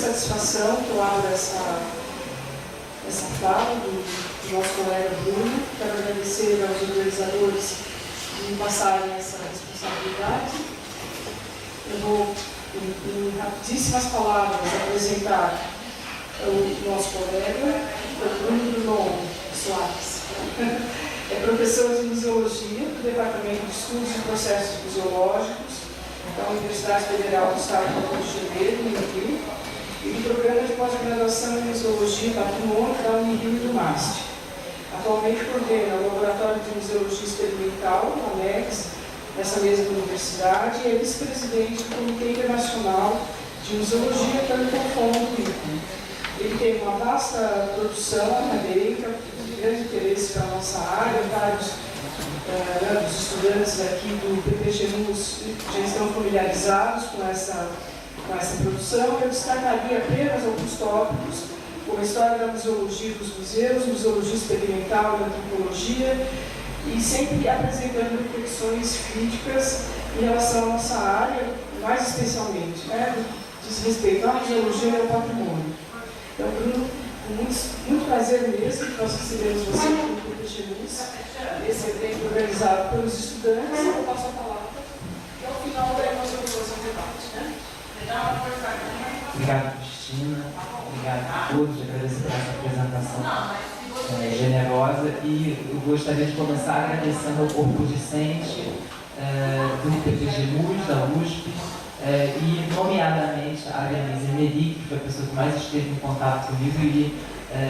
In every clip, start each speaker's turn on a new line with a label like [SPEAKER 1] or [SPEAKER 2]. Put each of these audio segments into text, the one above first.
[SPEAKER 1] satisfação que eu abro essa fala do nosso colega Bruno. Quero agradecer aos organizadores de me passarem essa responsabilidade. Eu vou, em rapidíssimas palavras, apresentar o nosso colega, o Bruno Drummond Soares. É professor de museologia do Departamento de Estudos e Processos Museológicos da Universidade Federal do Estado do Rio de Janeiro, no Rio, e do Programa de Pós-Graduação em Museologia e Patrimônio da Unirio e do MAST. Atualmente coordena o Laboratório de Museologia Experimental, o AMEX, nessa mesma universidade, e é vice-presidente do Comitê Internacional de Museologia pelo Confom do ICO. Ele tem uma vasta produção acadêmica, de grande interesse para a nossa área. Vários dos estudantes aqui do PPG-MUS já estão familiarizados com essa produção. Eu destacaria apenas alguns tópicos, como a história da museologia dos museus, museologia experimental da antropologia, e sempre apresentando reflexões críticas em relação à nossa área, mais especialmente, diz respeito à museologia e ao patrimônio. Então, Bruno, com muito prazer mesmo que nós recebemos você aqui no PPG-MUS, esse evento organizado pelos estudantes. Eu passo a palavra e ao final daí nós vamos fazer um debate.
[SPEAKER 2] Obrigado, Cristina. Obrigado a todos. Agradeço por essa apresentação generosa, e eu gostaria de começar agradecendo ao corpo discente do PPG-MUS, da USP, e nomeadamente a Denise Emerick, que foi a pessoa que mais esteve em contato comigo, e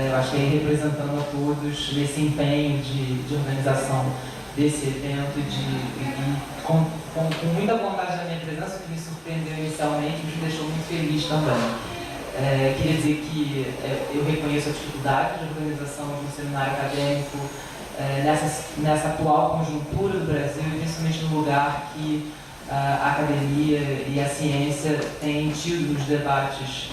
[SPEAKER 2] eu acho que aí representando a todos nesse empenho de organização desse evento, com muita vontade da minha presença, que me surpreendeu inicialmente, me deixou muito feliz também. Queria dizer que eu reconheço a dificuldade de organização de um seminário acadêmico nessa atual conjuntura do Brasil, e principalmente no lugar que a academia e a ciência têm tido nos debates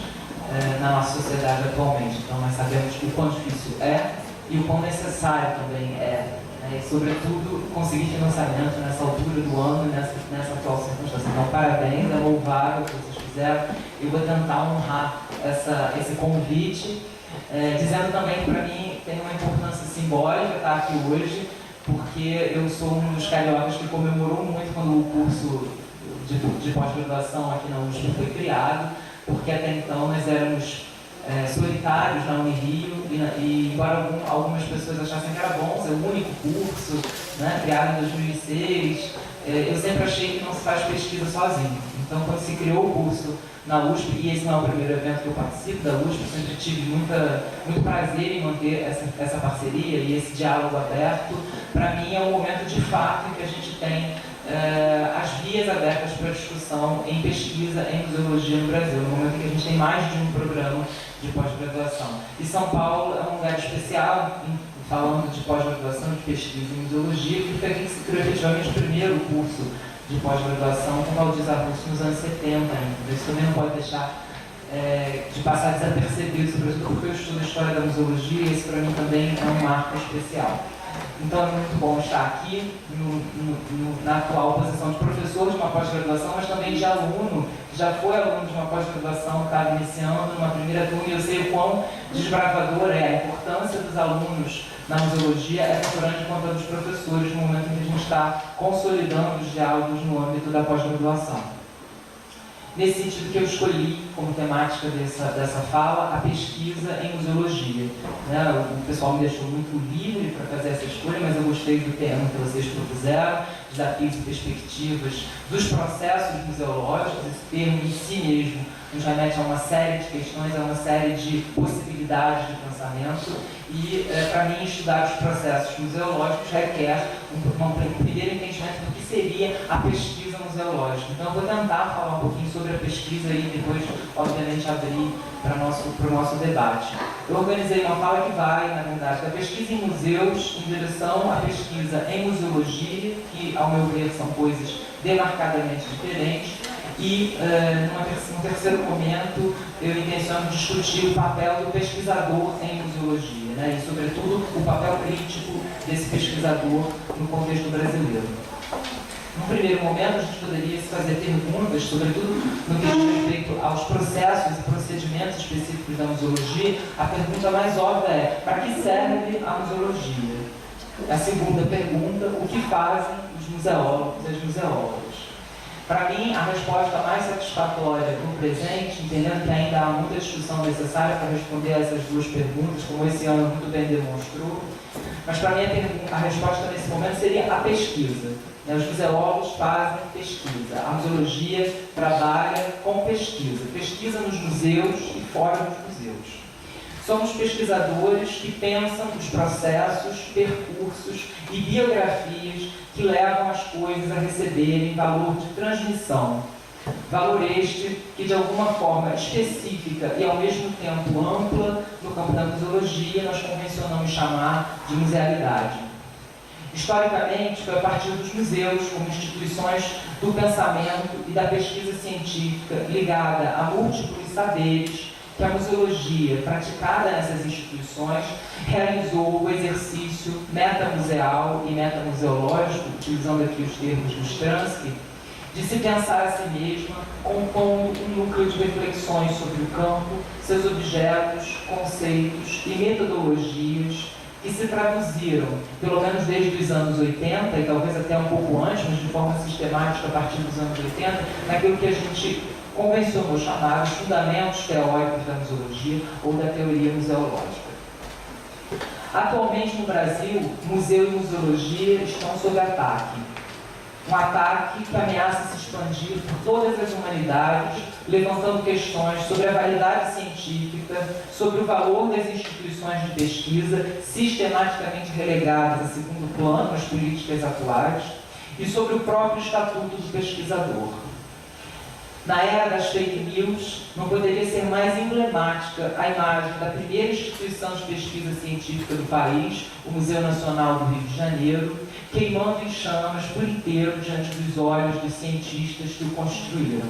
[SPEAKER 2] na nossa sociedade atualmente. Então, nós sabemos o quão difícil é e o quão necessário também é, e, sobretudo, conseguir financiamento nessa altura do ano e nessa atual circunstância. Então, parabéns, é louvável o que vocês fizeram. Eu vou tentar honrar esse convite, dizendo também que, para mim, tem uma importância simbólica estar aqui hoje, porque eu sou um dos cariocas que comemorou muito quando o curso de pós-graduação aqui na USP foi criado, porque até então nós éramos solitários na Unirio, e embora algumas pessoas achassem que era bom ser o único curso, criado em 2006, eu sempre achei que não se faz pesquisa sozinho. Então, quando se criou o curso na USP, e esse não é o primeiro evento que eu participo da USP, eu sempre tive muito prazer em manter essa parceria e esse diálogo aberto. Para mim, é um momento de fato em que a gente tem as vias abertas para discussão em pesquisa em museologia no Brasil, no momento em que a gente tem mais de um programa de pós-graduação. E São Paulo é um lugar especial, falando de pós-graduação, de pesquisa em museologia, que foi aqui que se criou efetivamente o primeiro curso de pós-graduação com Valdir Zabusso nos anos 70 ainda. Isso também não pode deixar de passar desapercebido, sobretudo porque eu estudo a história da museologia, e esse para mim também é um marco especial. Então é muito bom estar aqui na atual posição de professor de uma pós-graduação, mas também de aluno, que já foi aluno de uma pós-graduação, estava iniciando numa primeira turma, e eu sei o quão desbravador é a importância dos alunos na museologia, é tão grande quanto a dos professores no momento em que a gente está consolidando os diálogos no âmbito da pós-graduação. Nesse sentido que eu escolhi como temática dessa fala a pesquisa em museologia. O pessoal me deixou muito livre para fazer essa escolha, mas eu gostei do tema que vocês propuseram, desafios e perspectivas dos processos museológicos. Esse termo em si mesmo nos remete a uma série de questões, a uma série de possibilidades de pensamento, e para mim estudar os processos museológicos requer um primeiro entendimento do que seria a pesquisa museológica. Então eu vou tentar falar um pouquinho sobre a pesquisa e depois, obviamente, abrir para o nosso debate. Eu organizei uma fala que vai, na verdade, da pesquisa em museus em direção à pesquisa em museologia, que, ao meu ver, são coisas demarcadamente diferentes. E, num terceiro momento, eu intenciono discutir o papel do pesquisador em museologia, e, sobretudo, o papel crítico desse pesquisador no contexto brasileiro. Num primeiro momento, a gente poderia se fazer perguntas, sobretudo no que diz respeito aos processos e procedimentos específicos da museologia. A pergunta mais óbvia é: para que serve a museologia? A segunda pergunta: o que fazem os museólogos e as museólogas? Para mim, a resposta mais satisfatória no presente, entendendo que ainda há muita discussão necessária para responder a essas duas perguntas, como esse ano muito bem demonstrou, mas para mim a resposta nesse momento seria a pesquisa. Os museólogos fazem pesquisa, a museologia trabalha com pesquisa, pesquisa nos museus e fora dos museus. Somos pesquisadores que pensam os processos, percursos e biografias que levam as coisas a receberem valor de transmissão. Valor este que, de alguma forma específica e ao mesmo tempo ampla, no campo da museologia, nós convencionamos chamar de musealidade. Historicamente, foi a partir dos museus, como instituições do pensamento e da pesquisa científica ligada a múltiplos saberes, que a museologia, praticada nessas instituições, realizou o exercício metamuseal e metamuseológico, utilizando aqui os termos do Stransky, de se pensar a si mesma, compondo um núcleo de reflexões sobre o campo, seus objetos, conceitos e metodologias que se traduziram, pelo menos desde os anos 80, e talvez até um pouco antes, mas de forma sistemática a partir dos anos 80, naquilo que a gente convencionou chamar os fundamentos teóricos da museologia ou da teoria museológica. Atualmente no Brasil, museu e museologia estão sob ataque. Um ataque que ameaça se expandir por todas as humanidades, levantando questões sobre a validade científica, sobre o valor das instituições de pesquisa, sistematicamente relegadas a segundo plano nas políticas atuais, e sobre o próprio estatuto do pesquisador. Na era das fake news, não poderia ser mais emblemática a imagem da primeira instituição de pesquisa científica do país, o Museu Nacional do Rio de Janeiro, queimando em chamas por inteiro diante dos olhos dos cientistas que o construíram.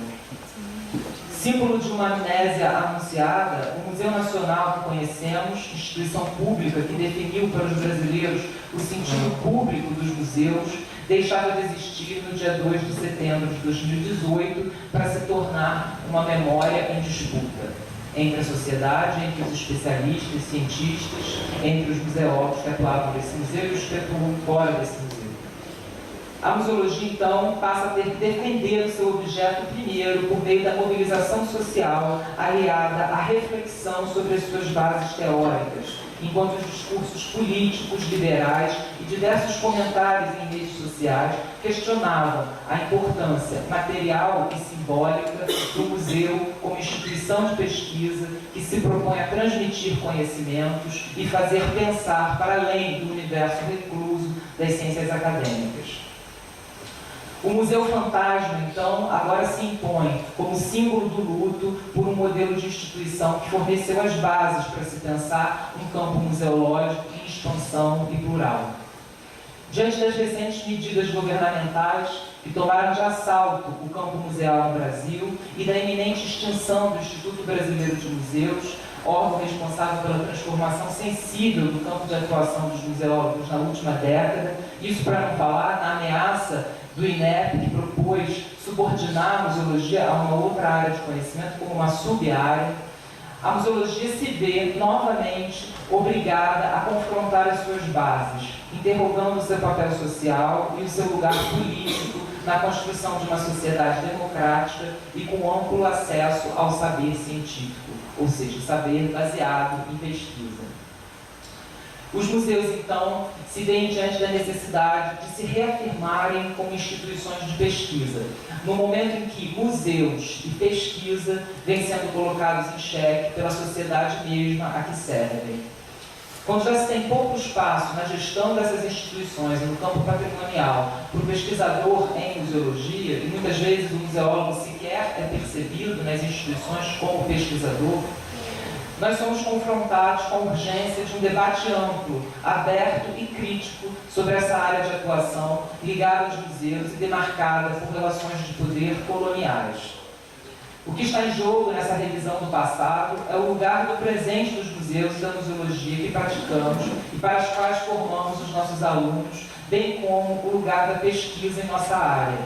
[SPEAKER 2] Símbolo de uma amnésia anunciada, o Museu Nacional que conhecemos, instituição pública que definiu para os brasileiros o sentido público dos museus, deixava de existir no dia 2 de setembro de 2018 para se tornar uma memória em disputa entre a sociedade, entre os especialistas, cientistas, entre os museólogos que atuavam nesse museu e os que atuam fora desse museu. A museologia, então, passa a ter que defender o seu objeto primeiro por meio da mobilização social aliada à reflexão sobre as suas bases teóricas, enquanto os discursos políticos, liberais e diversos comentários em redes sociais questionavam a importância material e simbólica do museu como instituição de pesquisa que se propõe a transmitir conhecimentos e fazer pensar para além do universo recluso das ciências acadêmicas. O Museu Fantasma, então, agora se impõe como símbolo do luto por um modelo de instituição que forneceu as bases para se pensar um campo museológico em expansão e plural. Diante das recentes medidas governamentais que tomaram de assalto o campo museal no Brasil e da iminente extinção do Instituto Brasileiro de Museus, órgão responsável pela transformação sensível do campo de atuação dos museólogos na última década, isso para não falar na ameaça do INEP, que propôs subordinar a museologia a uma outra área de conhecimento como uma sub-área, a museologia se vê novamente obrigada a confrontar as suas bases, interrogando o seu papel social e o seu lugar político na construção de uma sociedade democrática e com amplo acesso ao saber científico, ou seja, saber baseado em pesquisa. Os museus, então, se veem diante da necessidade de se reafirmarem como instituições de pesquisa, no momento em que museus e pesquisa vêm sendo colocados em xeque pela sociedade mesma a que servem. Quando já se tem pouco espaço na gestão dessas instituições no campo patrimonial para o pesquisador em museologia, e muitas vezes o museólogo sequer é percebido nas instituições como pesquisador, nós somos confrontados com a urgência de um debate amplo, aberto e crítico sobre essa área de atuação ligada aos museus e demarcada por relações de poder coloniais. O que está em jogo nessa revisão do passado é o lugar do presente dos museus e da museologia que praticamos e para os quais formamos os nossos alunos bem como o lugar da pesquisa em nossa área.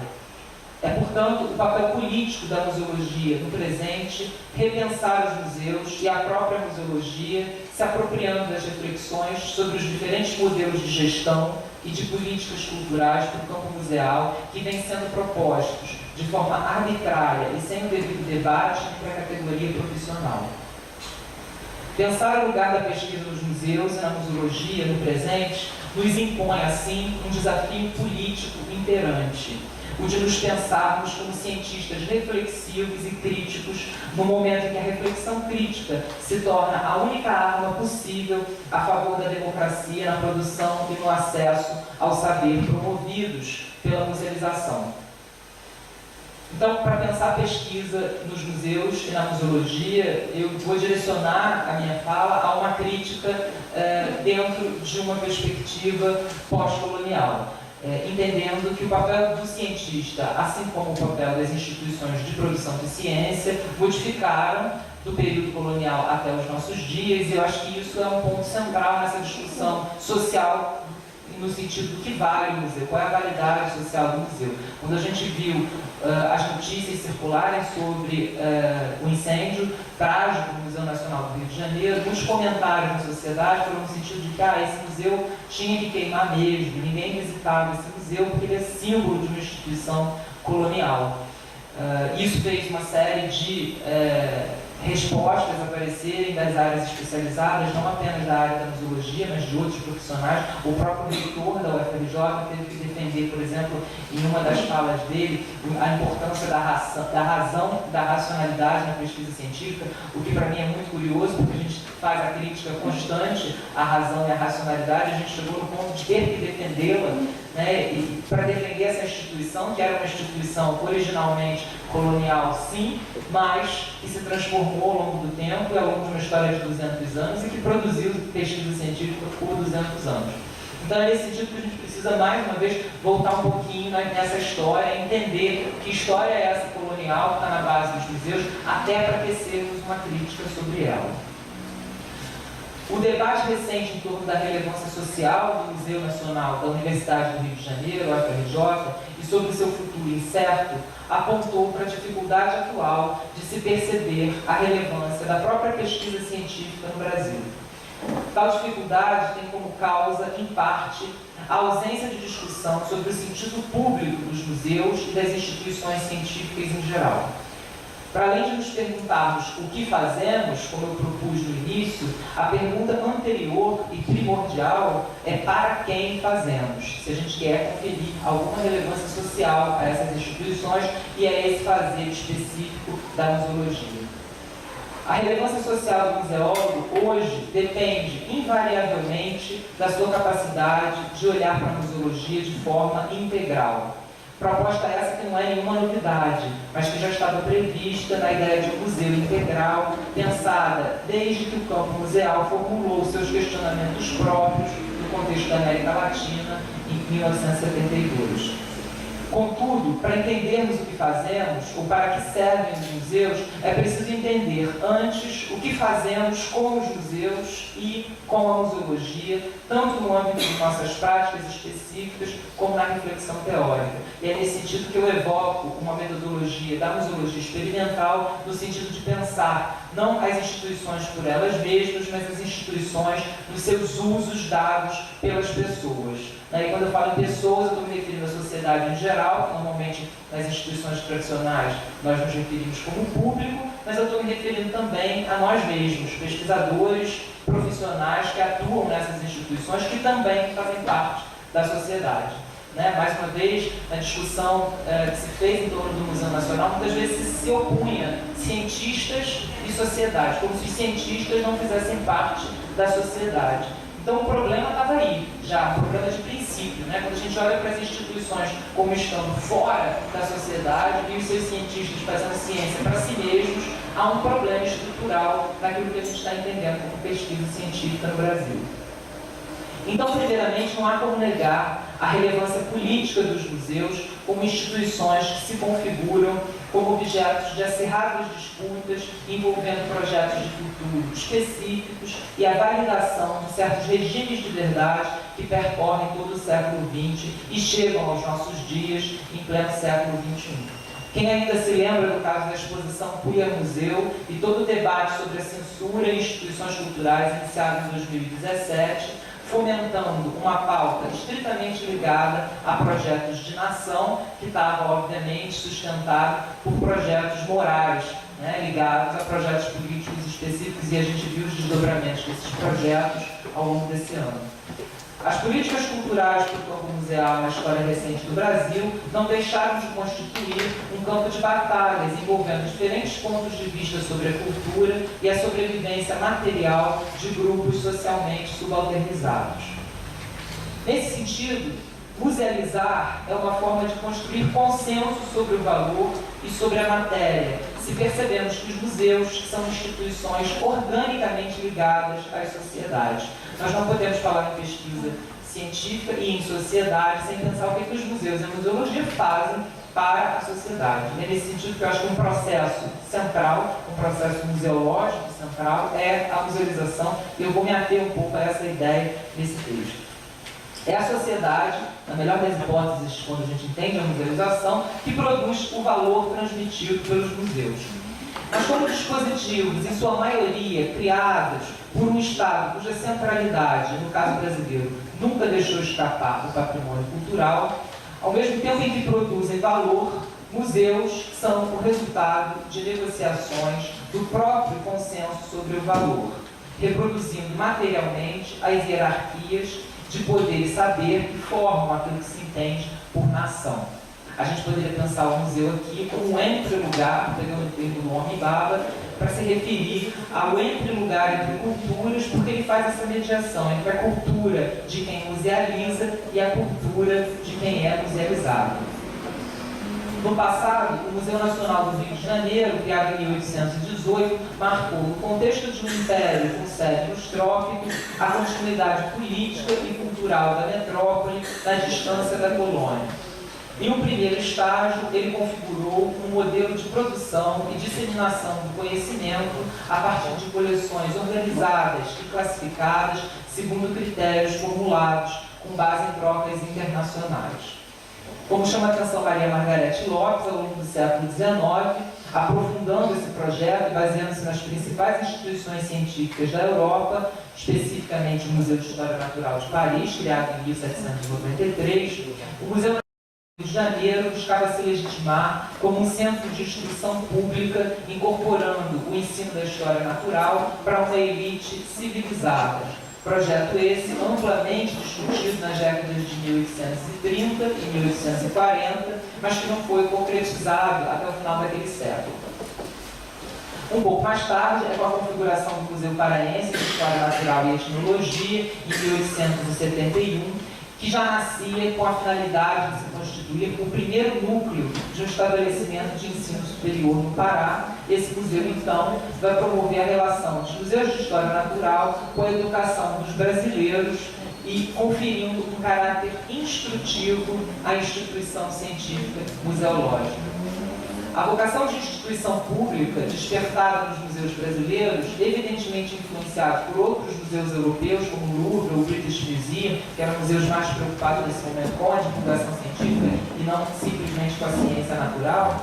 [SPEAKER 2] É, portanto, o papel político da museologia no presente repensar os museus e a própria museologia, se apropriando das reflexões sobre os diferentes modelos de gestão e de políticas culturais para o campo museal que vêm sendo propostos de forma arbitrária e sem o devido debate entre a categoria profissional. Pensar o lugar da pesquisa nos museus e na museologia no presente nos impõe, assim, um desafio político imperante, o de nos pensarmos como cientistas reflexivos e críticos no momento em que a reflexão crítica se torna a única arma possível a favor da democracia na produção e no acesso ao saber promovidos pela musealização. Então, para pensar a pesquisa nos museus e na museologia, eu vou direcionar a minha fala a uma crítica dentro de uma perspectiva pós-colonial. Entendendo que o papel do cientista, assim como o papel das instituições de produção de ciência, modificaram do período colonial até os nossos dias, e eu acho que isso é um ponto central nessa discussão social, no sentido do que vale o museu, qual é a validade social do museu. Quando a gente viu as notícias circularem sobre o incêndio trágico do Museu Nacional do Rio de Janeiro, muitos comentários na sociedade foram no sentido de que esse museu tinha que queimar mesmo, ninguém visitava esse museu porque ele é símbolo de uma instituição colonial. Isso fez uma série de respostas aparecerem das áreas especializadas, não apenas da área da museologia, mas de outros profissionais. O próprio reitor da UFRJ teve que defender, por exemplo, em uma das falas dele, a importância da razão, da racionalidade na pesquisa científica, o que para mim é muito curioso, porque a gente faz a crítica constante à razão e à racionalidade, a gente chegou no ponto de ter que defendê-la, né, e para defender essa instituição, que era uma instituição originalmente colonial, sim, mas que se transformou ao longo do tempo e ao longo de uma história de 200 anos e que produziu pesquisa científica por 200 anos. Então é nesse sentido que a gente precisa, mais uma vez, voltar um pouquinho nessa história, entender que história é essa colonial que está na base dos museus, até para tecermos uma crítica sobre ela. O debate recente em torno da relevância social do Museu Nacional da Universidade do Rio de Janeiro, UFRJ, e sobre o seu futuro incerto, apontou para a dificuldade atual de se perceber a relevância da própria pesquisa científica no Brasil. Tal dificuldade tem como causa, em parte, a ausência de discussão sobre o sentido público dos museus e das instituições científicas em geral. Para além de nos perguntarmos o que fazemos, como eu propus no início, a pergunta anterior e primordial é para quem fazemos, se a gente quer conferir alguma relevância social a essas instituições, e é esse fazer específico da museologia. A relevância social do museólogo hoje depende invariavelmente da sua capacidade de olhar para a museologia de forma integral. Proposta essa que não é nenhuma novidade, mas que já estava prevista na ideia de um museu integral, pensada desde que o campo museal formulou seus questionamentos próprios no contexto da América Latina em 1972. Contudo, para entendermos o que fazemos, ou para que servem os museus, é preciso entender antes o que fazemos com os museus e com a museologia, tanto no âmbito de nossas práticas específicas, como na reflexão teórica. E é nesse sentido que eu evoco uma metodologia da museologia experimental, no sentido de pensar não as instituições por elas mesmas, mas as instituições nos seus usos dados pelas pessoas. E quando eu falo em pessoas, eu estou me referindo à sociedade em geral, que normalmente nas instituições tradicionais nós nos referimos como público, mas eu estou me referindo também a nós mesmos, pesquisadores, profissionais que atuam nessas instituições, que também fazem parte da sociedade. Mais uma vez, na discussão que se fez em torno do Museu Nacional, muitas vezes se opunha cientistas e sociedade, como se os cientistas não fizessem parte da sociedade. Então o problema estava aí, já, um problema de princípio, quando a gente olha para as instituições como estando fora da sociedade e os seus cientistas fazendo ciência para si mesmos, há um problema estrutural naquilo que a gente está entendendo como pesquisa científica no Brasil. Então, primeiramente, não há como negar a relevância política dos museus como instituições que se configuram como objetos de acirradas disputas envolvendo projetos de futuro específicos e a validação de certos regimes de verdade que percorrem todo o século XX e chegam aos nossos dias em pleno século XXI. Quem ainda se lembra do caso da exposição Puglia Museu e todo o debate sobre a censura em instituições culturais iniciado em 2017, fomentando uma pauta estritamente ligada a projetos de nação, que estava, obviamente, sustentado por projetos morais, ligados a projetos políticos específicos, e a gente viu os desdobramentos desses projetos ao longo desse ano. As políticas culturais para o campo museal na história recente do Brasil não deixaram de constituir um campo de batalhas envolvendo diferentes pontos de vista sobre a cultura e a sobrevivência material de grupos socialmente subalternizados. Nesse sentido, musealizar é uma forma de construir consenso sobre o valor e sobre a matéria, se percebemos que os museus são instituições organicamente ligadas às sociedades. Nós não podemos falar em pesquisa científica e em sociedade sem pensar o que os museus e a museologia fazem para a sociedade. É nesse sentido que eu acho que um processo central, um processo museológico central, é a musealização, e eu vou me ater um pouco a essa ideia nesse texto. É a sociedade, na melhor das hipóteses, quando a gente entende a musealização, que produz o valor transmitido pelos museus. Mas como dispositivos, em sua maioria, criados por um Estado cuja centralidade, no caso brasileiro, nunca deixou escapar o patrimônio cultural, ao mesmo tempo em que produzem valor, museus são o resultado de negociações do próprio consenso sobre o valor, reproduzindo materialmente as hierarquias de poder e saber que formam aquilo que se entende por nação. A gente poderia pensar o museu aqui como um entre-lugar, pegando o termo do Homem Baba, para se referir ao entre-lugar entre culturas, porque ele faz essa mediação entre a cultura de quem musealiza e a cultura de quem é musealizado. No passado, o Museu Nacional do Rio de Janeiro, criado em 1818, marcou, no contexto de um império com sede nos trópicos, a continuidade política e cultural da metrópole na distância da colônia. Em um primeiro estágio, ele configurou um modelo de produção e disseminação do conhecimento a partir de coleções organizadas e classificadas segundo critérios formulados com base em trocas internacionais. Como chama a atenção Maria Margarete Lopes, ao longo do século XIX, aprofundando esse projeto e baseando-se nas principais instituições científicas da Europa, especificamente o Museu de História Natural de Paris, criado em 1793, o Museu do Rio de Janeiro buscava se legitimar como um centro de instrução pública, incorporando o ensino da história natural para uma elite civilizada. Projeto esse amplamente discutido nas décadas de 1830 e 1840, mas que não foi concretizado até o final daquele século. Um pouco mais tarde, é com a configuração do Museu Paraense de História Natural e Etnologia, em 1871, que já nascia com a finalidade de se constituir o primeiro núcleo de um estabelecimento de ensino superior no Pará. Esse museu, então, vai promover a relação dos museus de história natural com a educação dos brasileiros e conferindo um caráter instrutivo à instituição científica museológica. A vocação de instituição pública, despertada nos museus brasileiros, evidentemente influenciada por outros museus europeus, como o Louvre ou o British Museum, que eram museus mais preocupados nesse momento com a divulgação científica e não simplesmente com a ciência natural,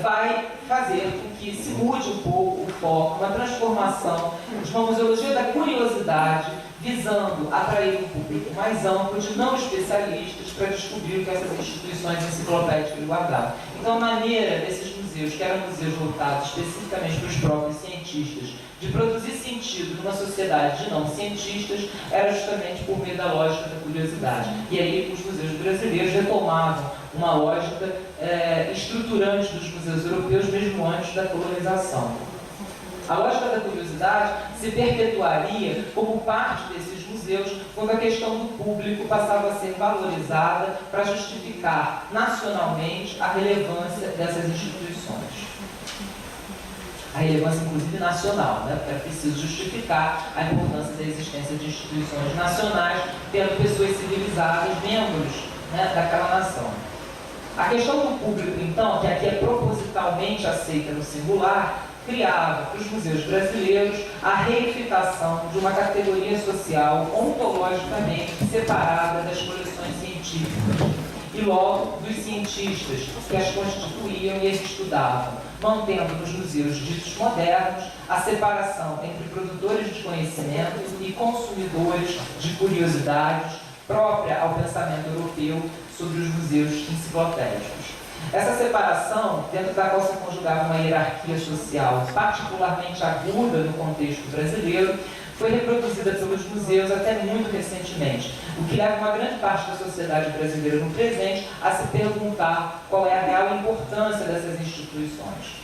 [SPEAKER 2] vai fazer com que se mude um pouco o foco, uma transformação de uma museologia da curiosidade, visando atrair um público mais amplo de não especialistas para descobrir o que essas instituições enciclopédicas guardavam. Então, a maneira desses museus, que eram museus voltados especificamente para os próprios cientistas, de produzir sentido numa sociedade de não cientistas, era justamente por meio da lógica da curiosidade. E aí os museus brasileiros retomavam uma lógica estruturante dos museus europeus, mesmo antes da colonização. A lógica da curiosidade se perpetuaria como parte desses museus quando a questão do público passava a ser valorizada para justificar nacionalmente a relevância dessas instituições. A relevância, inclusive, nacional, porque era preciso justificar a importância da existência de instituições nacionais, tendo pessoas civilizadas, membros daquela nação. A questão do público, então, que aqui é propositalmente aceita no singular, criava para os museus brasileiros a reificação de uma categoria social ontologicamente separada das coleções científicas e logo dos cientistas que as constituíam e as estudavam, mantendo nos museus ditos modernos a separação entre produtores de conhecimento e consumidores de curiosidades própria ao pensamento europeu sobre os museus enciclopédicos. Essa separação, dentro da qual se conjugava uma hierarquia social particularmente aguda no contexto brasileiro, foi reproduzida pelos museus até muito recentemente, o que leva uma grande parte da sociedade brasileira no presente a se perguntar qual é a real importância dessas instituições.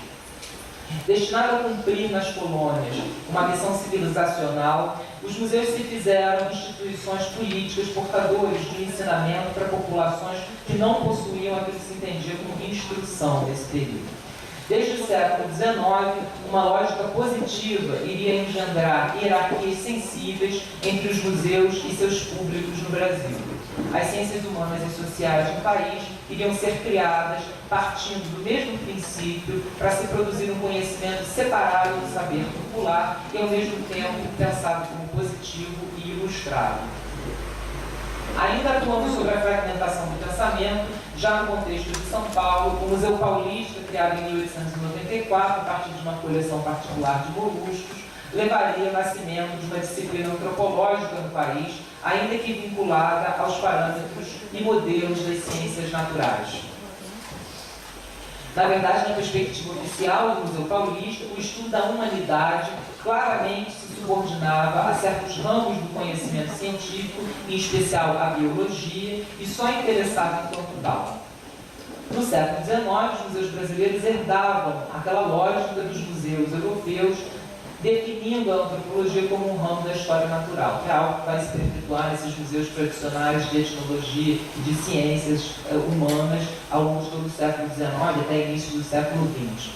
[SPEAKER 2] Destinado a cumprir nas colônias uma missão civilizacional, os museus se fizeram instituições políticas portadores de ensinamento para populações que não possuíam aquilo que se entendia como instrução nesse período. Desde o século XIX, uma lógica positiva iria engendrar hierarquias sensíveis entre os museus e seus públicos no Brasil. As ciências humanas e sociais do país iriam ser criadas partindo do mesmo princípio para se produzir um conhecimento separado do saber popular e, ao mesmo tempo, pensado como positivo e ilustrado. Ainda atuando sobre a fragmentação do pensamento, já no contexto de São Paulo, o Museu Paulista, criado em 1894, a partir de uma coleção particular de moluscos, levaria ao nascimento de uma disciplina antropológica no país, ainda que vinculada aos parâmetros e modelos das ciências naturais. Na verdade, na perspectiva oficial do Museu Paulista, o estudo da humanidade claramente se subordinava a certos ramos do conhecimento científico, em especial a biologia, e só interessava enquanto tal. No século XIX, os museus brasileiros herdavam aquela lógica dos museus europeus, definindo a antropologia como um ramo da história natural, que é algo que vai se perpetuar nesses museus tradicionais de etnologia e de ciências humanas ao longo de todo o século XIX até início do século XX.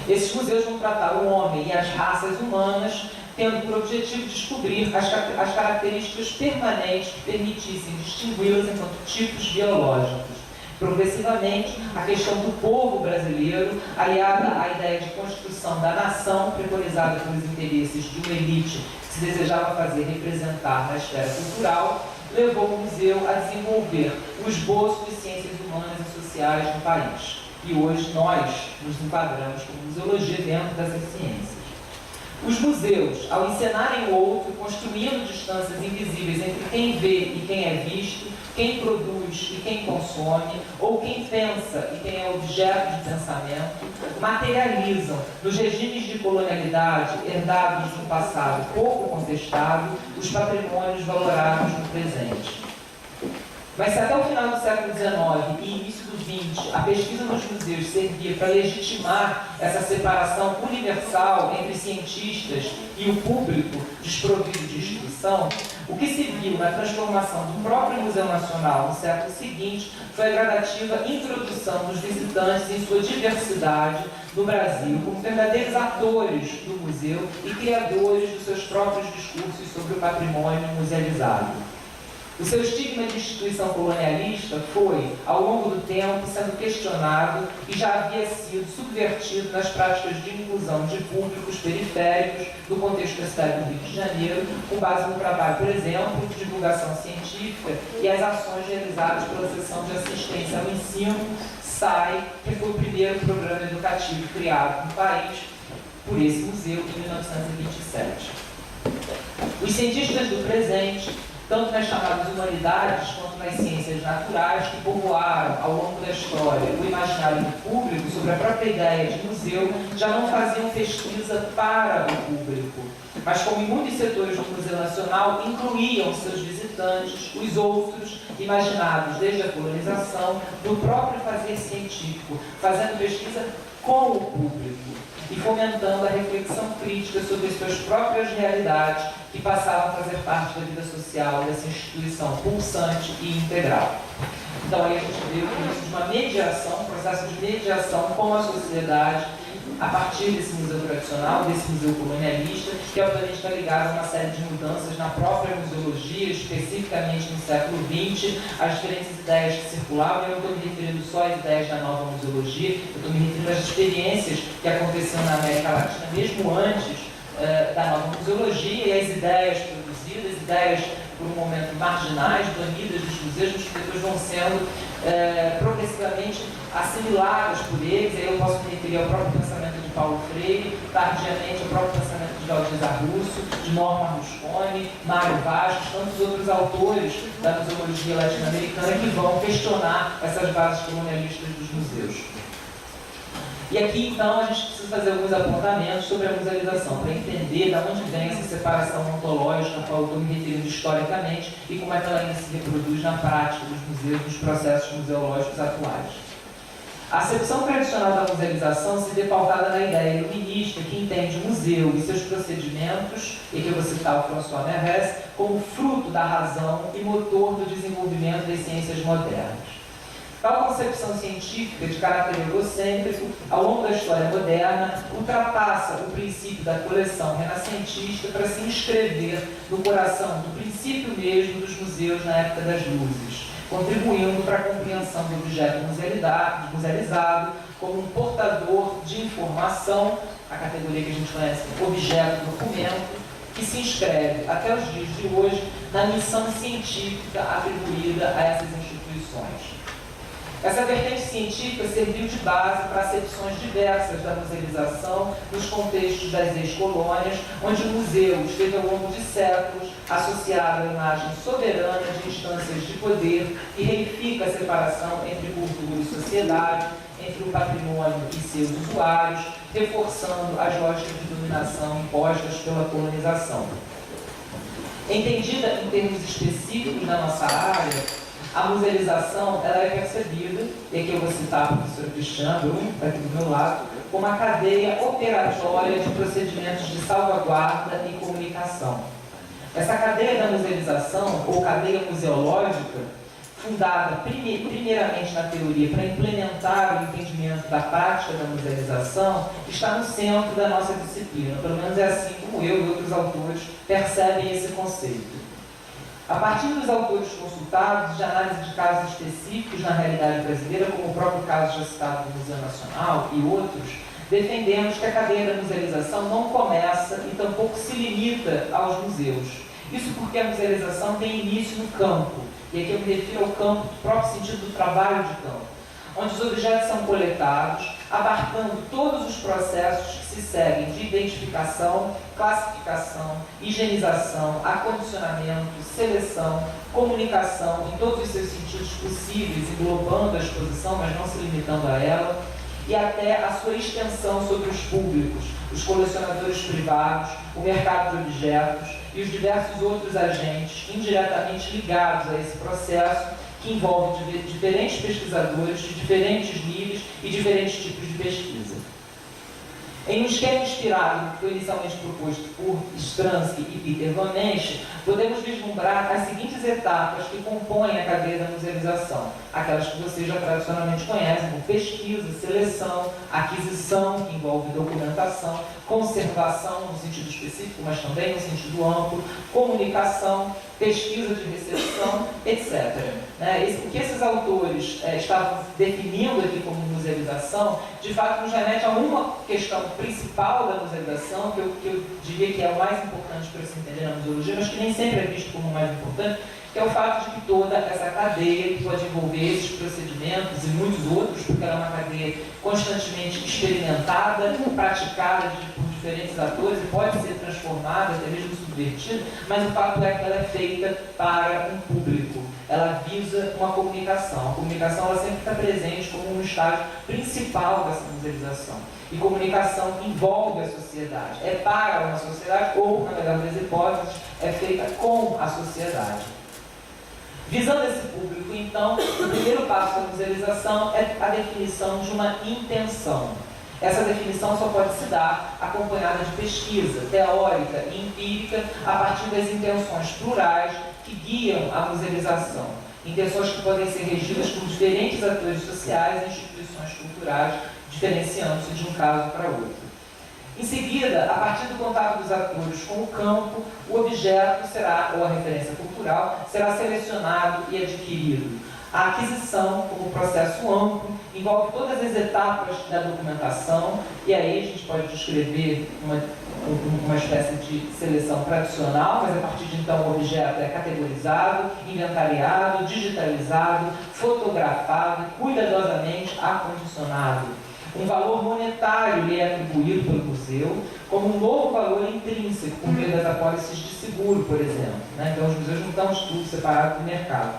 [SPEAKER 2] Esses museus vão tratar o homem e as raças humanas, tendo por objetivo descobrir as características permanentes que permitissem distingui-las enquanto tipos biológicos. Progressivamente, a questão do povo brasileiro, aliada à ideia de constituição da nação, preconizada pelos interesses de uma elite que se desejava fazer representar na esfera cultural, levou o museu a desenvolver o esboço de ciências humanas e sociais no país. E hoje nós nos enquadramos como museologia dentro dessas ciências. Os museus, ao encenarem o outro, construindo distâncias invisíveis entre quem vê e quem é visto, quem produz e quem consome, ou quem pensa e quem é objeto de pensamento, materializam nos regimes de colonialidade herdados no passado pouco contestado os patrimônios valorados no presente. Mas se até o final do século XIX e início do XX a pesquisa nos museus servia para legitimar essa separação universal entre cientistas e o público desprovido de instrução, o que se viu na transformação do próprio Museu Nacional no século seguinte foi a gradativa introdução dos visitantes em sua diversidade no Brasil como verdadeiros atores do museu e criadores dos seus próprios discursos sobre o patrimônio musealizado. O seu estigma de instituição colonialista foi, ao longo do tempo, sendo questionado e já havia sido subvertido nas práticas de inclusão de públicos periféricos do contexto da cidade do Rio de Janeiro, com base no trabalho, por exemplo, de divulgação científica e as ações realizadas pela Seção de Assistência ao Ensino, SAI, que foi o primeiro programa educativo criado no país por esse museu em 1927. Os cientistas do presente, tanto nas chamadas humanidades quanto nas ciências naturais, que povoaram ao longo da história o imaginário do público sobre a própria ideia de museu, já não faziam pesquisa para o público, mas como em muitos setores do Museu Nacional, incluíam seus visitantes, os outros, imaginados desde a colonização, no próprio fazer científico, fazendo pesquisa com o público e fomentando a reflexão crítica sobre as suas próprias realidades que passavam a fazer parte da vida social dessa instituição pulsante e integral. Então aí a gente vê o início de uma mediação, um processo de mediação com a sociedade a partir desse museu tradicional, desse museu colonialista, que obviamente está ligado a uma série de mudanças na própria museologia, especificamente no século XX, as diferentes ideias que circulavam. Eu não estou me referindo só às ideias da nova museologia, eu estou me referindo às experiências que aconteceram na América Latina, mesmo antes da nova museologia, e as ideias produzidas, ideias por um momento marginais, banidas dos museus, mas que depois vão sendo progressivamente assimiladas por eles. Aí eu posso me referir ao próprio pensamento de Paulo Freire, tardiamente ao próprio pensamento de Valdemar Russo, de Norma Rusconi, Mário Vasques, tantos outros autores da museologia latino-americana que vão questionar essas bases colonialistas dos museus. E aqui, então, a gente precisa fazer alguns apontamentos sobre a musealização, para entender de onde vem essa separação ontológica, a qual eu estou me referindo historicamente, e como é que ela ainda se reproduz na prática dos museus, nos processos museológicos atuais. A acepção tradicional da musealização se vê pautada na ideia iluminista, que entende o museu e seus procedimentos, e que eu vou citar o François Merès, como fruto da razão e motor do desenvolvimento das ciências modernas. Tal concepção científica de caráter egocêntrico, ao longo da história moderna, ultrapassa o princípio da coleção renascentista para se inscrever no coração do princípio mesmo dos museus na época das luzes, contribuindo para a compreensão do objeto musealizado como um portador de informação, a categoria que a gente conhece como objeto-documento, que se inscreve até os dias de hoje na missão científica atribuída a essas instituições. Essa vertente científica serviu de base para acepções diversas da musealização nos contextos das ex-colônias, onde o museu esteve ao longo de séculos associado à imagem soberana de instâncias de poder e reifica a separação entre cultura e sociedade, entre o patrimônio e seus usuários, reforçando as lógicas de dominação impostas pela colonização. Entendida em termos específicos da nossa área, a musealização ela é percebida, e aqui eu vou citar a professora Cristiane Brum, está aqui do meu lado, como uma cadeia operatória de procedimentos de salvaguarda e comunicação. Essa cadeia da musealização, ou cadeia museológica, fundada primeiramente na teoria para implementar o entendimento da prática da musealização, está no centro da nossa disciplina. Pelo menos é assim como eu e outros autores percebem esse conceito. A partir dos autores consultados, de análise de casos específicos na realidade brasileira, como o próprio caso já citado do Museu Nacional e outros, defendemos que a cadeia da musealização não começa e tampouco se limita aos museus. Isso porque a musealização tem início no campo, e aqui eu me refiro ao campo do próprio sentido do trabalho de campo, onde os objetos são coletados, abarcando todos os processos que se seguem de identificação, classificação, higienização, acondicionamento, seleção, comunicação, em todos os seus sentidos possíveis, englobando a exposição, mas não se limitando a ela, e até a sua extensão sobre os públicos, os colecionadores privados, o mercado de objetos e os diversos outros agentes indiretamente ligados a esse processo, que envolve diferentes pesquisadores de diferentes níveis e diferentes tipos de pesquisa. Em um esquema inspirado no que foi inicialmente proposto por Stransky e Peter Van Mensch, podemos vislumbrar as seguintes etapas que compõem a cadeia da musealização, aquelas que vocês já tradicionalmente conhecem, como pesquisa, seleção, aquisição, que envolve documentação, conservação, no sentido específico, mas também no sentido amplo, comunicação, pesquisa de recepção, etc. O que esses autores estavam definindo aqui como musealização, de fato nos remete a uma questão principal da musealização, que eu diria que é o mais importante para se entender na museologia, mas que nem sempre é visto como o mais importante, que é o fato de que toda essa cadeia que pode envolver esses procedimentos e muitos outros, porque ela é uma cadeia constantemente experimentada, praticada por diferentes atores e pode ser transformada, até mesmo subvertida, mas o fato é que ela é feita para um público. Ela visa uma comunicação. A comunicação ela sempre está presente como um estágio principal dessa musealização. E comunicação envolve a sociedade. É para uma sociedade ou, na melhor das hipóteses, é feita com a sociedade. Visando esse público, então, o primeiro passo da musealização é a definição de uma intenção. Essa definição só pode se dar acompanhada de pesquisa teórica e empírica a partir das intenções plurais que guiam a musealização. Intenções que podem ser regidas por diferentes atores sociais e instituições culturais diferenciando-se de um caso para outro. Em seguida, a partir do contato dos atores com o campo, o objeto será, ou a referência cultural, será selecionado e adquirido. A aquisição, como processo amplo, envolve todas as etapas da documentação, e aí a gente pode descrever uma espécie de seleção tradicional, mas a partir de então o objeto é categorizado, inventariado, digitalizado, fotografado, cuidadosamente acondicionado. Um valor monetário lhe é atribuído pelo museu, como um novo valor intrínseco, por meio das apólices de seguro, por exemplo. Então, os museus não estão tudo separado do mercado.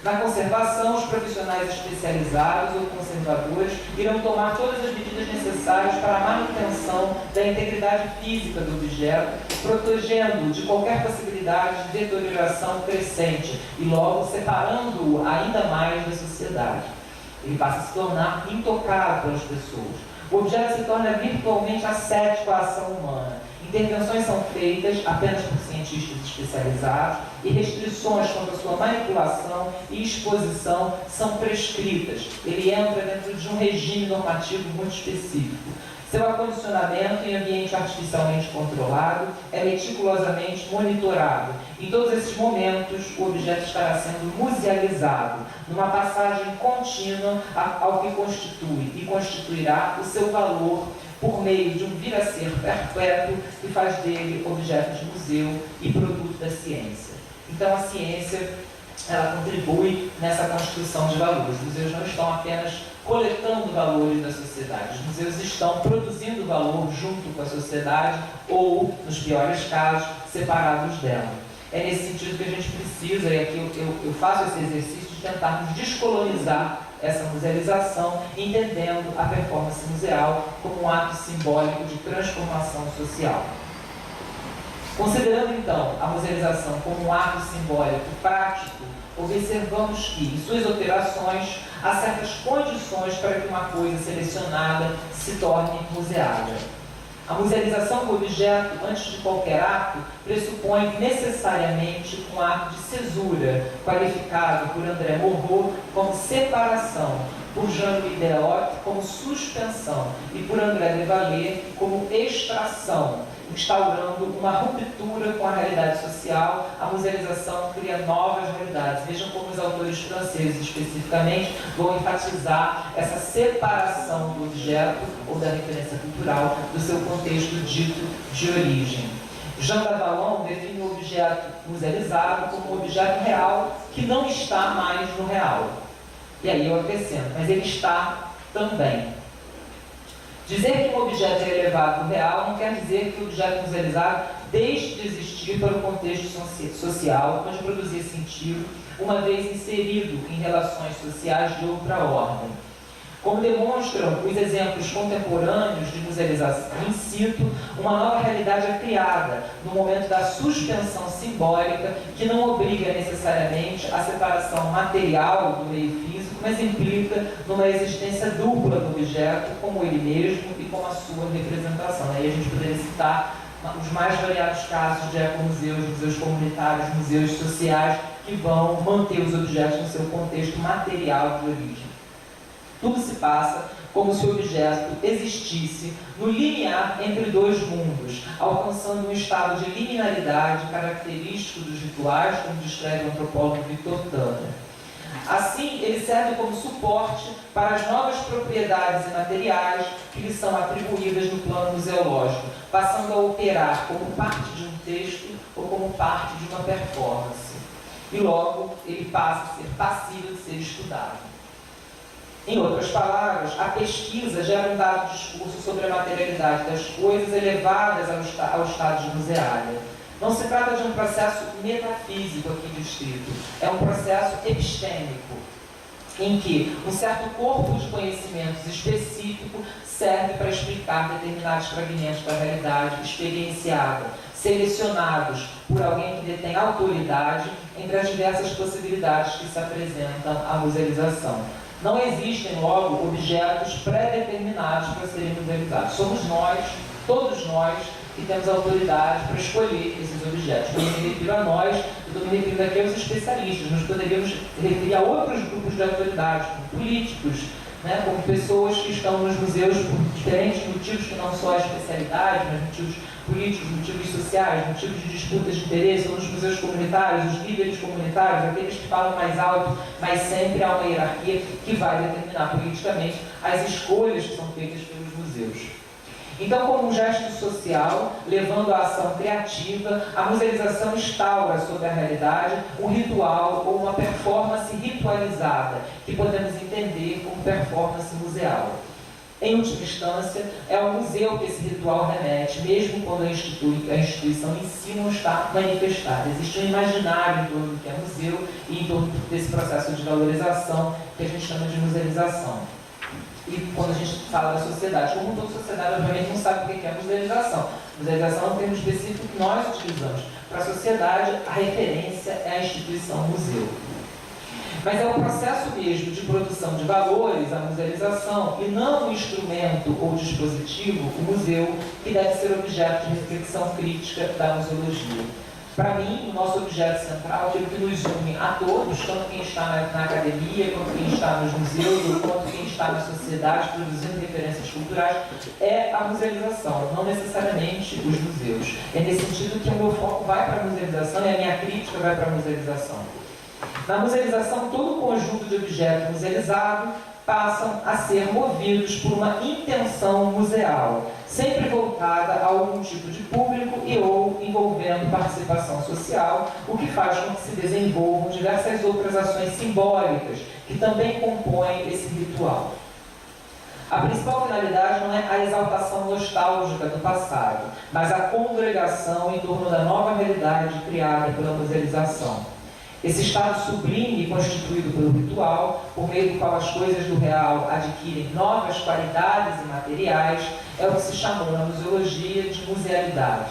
[SPEAKER 2] Na conservação, os profissionais especializados ou conservadores irão tomar todas as medidas necessárias para a manutenção da integridade física do objeto, protegendo-o de qualquer possibilidade de deterioração crescente e, logo, separando-o ainda mais da sociedade. Ele passa a se tornar intocável pelas pessoas. O objeto se torna virtualmente ascético à ação humana. Intervenções são feitas apenas por cientistas especializados e restrições quanto à sua manipulação e exposição são prescritas. Ele entra dentro de um regime normativo muito específico. Seu acondicionamento em ambiente artificialmente controlado é meticulosamente monitorado. Em todos esses momentos, o objeto estará sendo musealizado, numa passagem contínua ao que constitui e constituirá o seu valor por meio de um vir-a-ser perpétuo que faz dele objeto de museu e produto da ciência. Então, a ciência, ela contribui nessa construção de valores. Os museus não estão apenas coletando valores da sociedade. Os museus estão produzindo valor junto com a sociedade ou, nos piores casos, separados dela. É nesse sentido que a gente precisa, e aqui eu faço esse exercício de tentarmos descolonizar essa musealização, entendendo a performance museal como um ato simbólico de transformação social. Considerando, então, a musealização como um ato simbólico prático, observamos que, em suas operações, há certas condições para que uma coisa selecionada se torne museada. A musealização do objeto, antes de qualquer ato, pressupõe necessariamente um ato de cesura, qualificado por André Morveau como separação, por Jean-Louis Deotte como suspensão e por André Desvalets como extração, instaurando uma ruptura com a realidade social. A musealização cria novas realidades. Vejam como os autores franceses, especificamente, vão enfatizar essa separação do objeto ou da referência cultural do seu contexto dito de origem. Jean Davalon define o objeto musealizado como um objeto real que não está mais no real. E aí eu acrescento, mas ele está também. Dizer que um objeto é elevado ao real não quer dizer que o objeto musealizado deixe de existir para o contexto social, onde produzir sentido, uma vez inserido em relações sociais de outra ordem. Como demonstram os exemplos contemporâneos de musealização in situ, uma nova realidade é criada no momento da suspensão simbólica, que não obriga necessariamente a separação material do meio físico, mas implica numa existência dupla do objeto, como ele mesmo e como a sua representação. Aí a gente poderia citar os mais variados casos de ecomuseus, museus comunitários, museus sociais, que vão manter os objetos no seu contexto material de origem. Tudo se passa como se o objeto existisse no limiar entre dois mundos, alcançando um estado de liminaridade característico dos rituais, como descreve o antropólogo Victor Turner. Assim, ele serve como suporte para as novas propriedades imateriais que lhe são atribuídas no plano museológico, passando a operar como parte de um texto ou como parte de uma performance. E logo, ele passa a ser passível de ser estudado. Em outras palavras, a pesquisa gera um dado discurso sobre a materialidade das coisas elevadas ao estado de museália. Não se trata de um processo metafísico aqui descrito, é um processo epistêmico, em que um certo corpo de conhecimentos específico serve para explicar determinados fragmentos da realidade experienciada, selecionados por alguém que detém autoridade entre as diversas possibilidades que se apresentam à musealização. Não existem, logo, objetos pré-determinados para serem musealizados. Somos nós, todos nós, que temos autoridade para escolher esses objetos. Eu me refiro a nós, eu estou me referindo aqui aos especialistas. Nós poderíamos referir a outros grupos de autoridade, como políticos, né, como pessoas que estão nos museus por diferentes motivos, que não só a especialidade, mas motivos políticos, motivos sociais, motivos de disputas de interesse, ou nos museus comunitários, os líderes comunitários, aqueles que falam mais alto, mas sempre há uma hierarquia que vai determinar politicamente as escolhas que são feitas pelos museus. Então, como um gesto social, levando a ação criativa, a musealização instaura sobre a realidade um ritual ou uma performance ritualizada, que podemos entender como performance museal. Em última instância, é ao museu que esse ritual remete, mesmo quando a instituição em si não está manifestada. Existe um imaginário em torno do que é museu e em torno desse processo de valorização que a gente chama de musealização. E quando a gente fala da sociedade, como toda sociedade, obviamente, não sabe o que é musealização. Musealização é um termo específico que nós utilizamos. Para a sociedade, a referência é a instituição museu. Mas é o processo mesmo de produção de valores, a musealização, e não o instrumento ou dispositivo, o museu, que deve ser objeto de reflexão crítica da museologia. Para mim, o nosso objeto central, aquilo que nos une a todos, tanto quem está na academia, quanto quem está nos museus, quanto quem está na sociedade produzindo referências culturais, é a musealização, não necessariamente os museus. É nesse sentido que o meu foco vai para a musealização e a minha crítica vai para a musealização. Na musealização, todo o conjunto de objetos musealizados passam a ser movidos por uma intenção museal, sempre voltada a algum tipo de público e ou envolvendo participação social, o que faz com que se desenvolvam diversas outras ações simbólicas que também compõem esse ritual. A principal finalidade não é a exaltação nostálgica do passado, mas a congregação em torno da nova realidade criada pela musealização. Esse estado sublime constituído pelo ritual, por meio do qual as coisas do real adquirem novas qualidades imateriais, é o que se chamou na museologia de musealidade.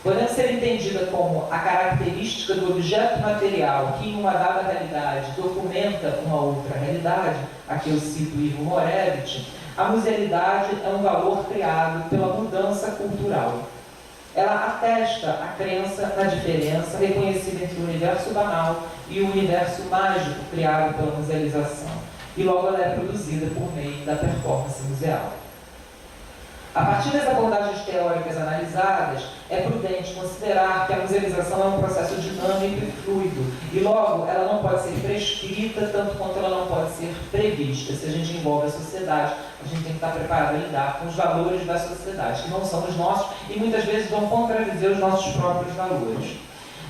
[SPEAKER 2] Podendo ser entendida como a característica do objeto material que, em uma dada realidade, documenta uma outra realidade, aqui eu cito Ivo Morevich, a musealidade é um valor criado pela mudança cultural. Ela atesta a crença na diferença reconhecida entre o universo banal e o universo mágico criado pela musealização. E logo ela é produzida por meio da performance museal. A partir das abordagens teóricas analisadas, é prudente considerar que a musealização é um processo dinâmico e fluido, e logo ela não pode ser prescrita tanto quanto ela não pode ser prevista. Se a gente envolve a sociedade, a gente tem que estar preparado a lidar com os valores da sociedade, que não são os nossos e muitas vezes vão contradizer os nossos próprios valores.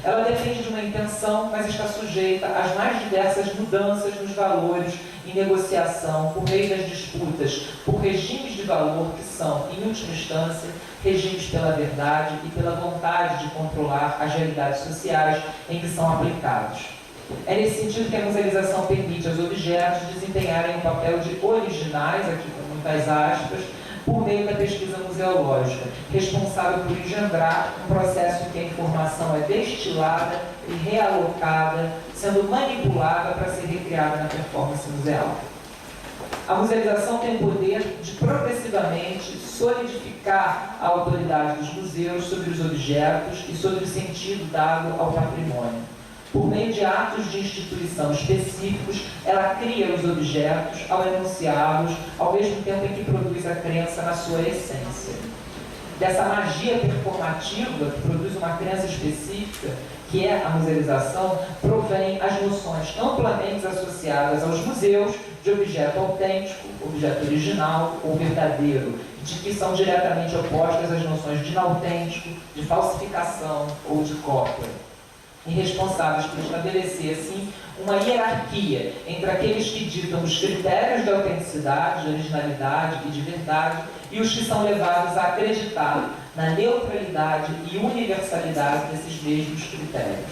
[SPEAKER 2] Ela depende de uma intenção, mas está sujeita às mais diversas mudanças nos valores em negociação, por meio das disputas, por regimes de valor que são, em última instância, regimes pela verdade e pela vontade de controlar as realidades sociais em que são aplicados. É nesse sentido que a musealização permite aos objetos desempenharem um papel de originais, aqui com muitas aspas, por meio da pesquisa museológica, responsável por engendrar um processo em que a informação é destilada e realocada, sendo manipulada para ser recriada na performance museal. A musealização tem o poder de progressivamente solidificar a autoridade dos museus sobre os objetos e sobre o sentido dado ao patrimônio. Por meio de atos de instituição específicos, ela cria os objetos ao enunciá-los, ao mesmo tempo em que produz a crença na sua essência. Dessa magia performativa, que produz uma crença específica, que é a musealização, provém as noções amplamente associadas aos museus de objeto autêntico, objeto original ou verdadeiro, de que são diretamente opostas às noções de inautêntico, de falsificação ou de cópia, e responsáveis por estabelecer, assim, uma hierarquia entre aqueles que ditam os critérios de autenticidade, de originalidade e de verdade, e os que são levados a acreditar na neutralidade e universalidade desses mesmos critérios.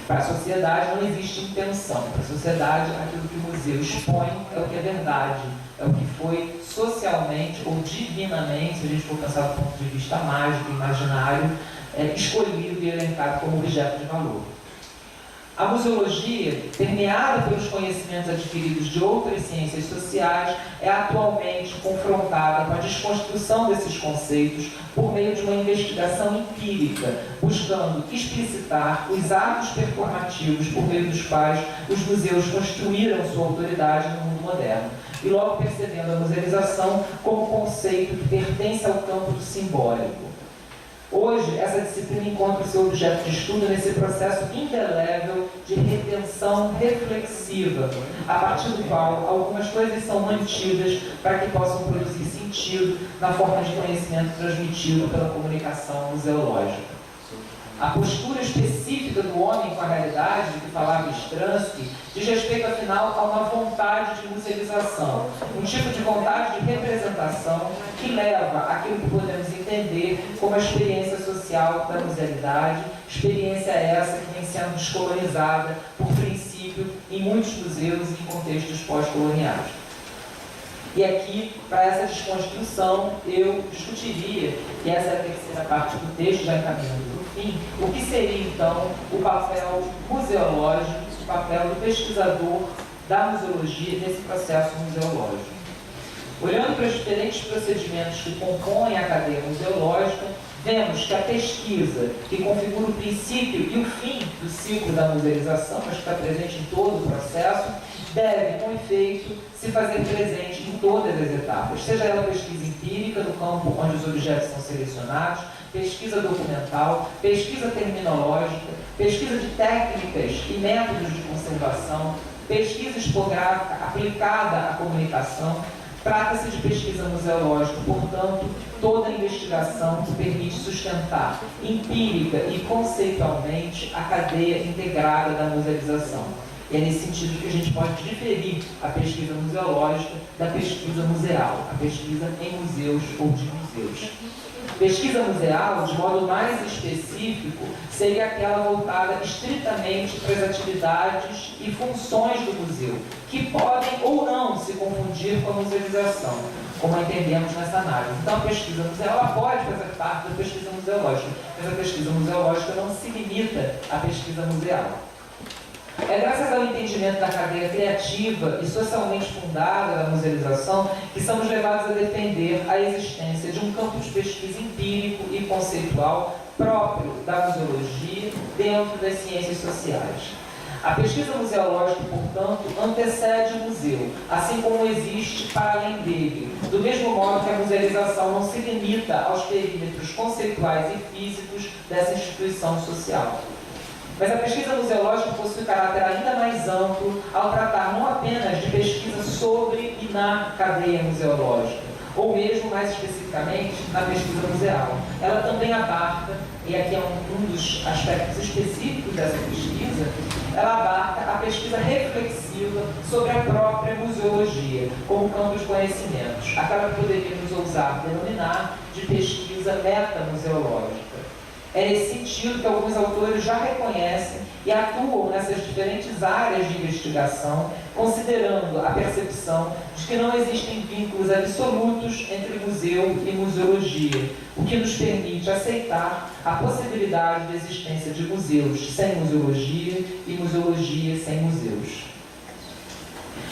[SPEAKER 2] Para a sociedade não existe intenção. Para a sociedade, aquilo que o museu expõe é o que é verdade, é o que foi socialmente ou divinamente, se a gente for pensar do ponto de vista mágico, imaginário, escolhido e elencado como objeto de valor. A museologia, permeada pelos conhecimentos adquiridos de outras ciências sociais, é atualmente confrontada com a desconstrução desses conceitos por meio de uma investigação empírica, buscando explicitar os atos performativos por meio dos quais os museus construíram sua autoridade no mundo moderno, e logo percebendo a musealização como conceito que pertence ao campo do simbólico. Hoje, essa disciplina encontra o seu objeto de estudo nesse processo indelével de retenção reflexiva, a partir do qual algumas coisas são mantidas para que possam produzir sentido na forma de conhecimento transmitido pela comunicação museológica. A postura específica do homem com a realidade, de que falava Stransky, diz respeito, afinal, a uma vontade de musealização, um tipo de vontade de representação que leva àquilo que podemos entender como a experiência social da musealidade, experiência essa que vem sendo descolonizada, por princípio, em muitos museus e em contextos pós-coloniais. E aqui, para essa desconstrução, eu discutiria, e essa é a terceira parte do texto, já encaminhando para o fim, o que seria, então, o papel museológico, o papel do pesquisador da museologia nesse processo museológico. Olhando para os diferentes procedimentos que compõem a cadeia museológica, vemos que a pesquisa, que configura o princípio e o fim do ciclo da musealização, mas que está presente em todo o processo, deve, com efeito, se fazer presente em todas as etapas, seja ela pesquisa empírica, no campo onde os objetos são selecionados, pesquisa documental, pesquisa terminológica, pesquisa de técnicas e métodos de conservação, pesquisa expográfica aplicada à comunicação. Trata-se de pesquisa museológica, portanto, toda investigação que permite sustentar empírica e conceitualmente a cadeia integrada da musealização. E é nesse sentido que a gente pode diferir a pesquisa museológica da pesquisa museal, a pesquisa em museus ou de museus. Pesquisa museal, de modo mais específico, seria aquela voltada estritamente para as atividades e funções do museu, que podem ou não se confundir com a musealização, como entendemos nessa análise. Então, a pesquisa museal ela pode fazer parte da pesquisa museológica, mas a pesquisa museológica não se limita à pesquisa museal. É graças ao entendimento da cadeia criativa e socialmente fundada da musealização que somos levados a defender a existência de um campo de pesquisa empírico e conceitual próprio da museologia dentro das ciências sociais. A pesquisa museológica, portanto, antecede o museu, assim como existe para além dele, do mesmo modo que a musealização não se limita aos perímetros conceituais e físicos dessa instituição social. Mas a pesquisa museológica possui caráter ainda mais amplo ao tratar não apenas de pesquisa sobre e na cadeia museológica, ou mesmo, mais especificamente, na pesquisa museal. Ela também abarca, e aqui é um dos aspectos específicos dessa pesquisa, ela abarca a pesquisa reflexiva sobre a própria museologia, como campo de conhecimentos, aquela que poderíamos ousar denominar de pesquisa metamuseológica. É nesse sentido que alguns autores já reconhecem e atuam nessas diferentes áreas de investigação, considerando a percepção de que não existem vínculos absolutos entre museu e museologia, o que nos permite aceitar a possibilidade de existência de museus sem museologia e museologia sem museus.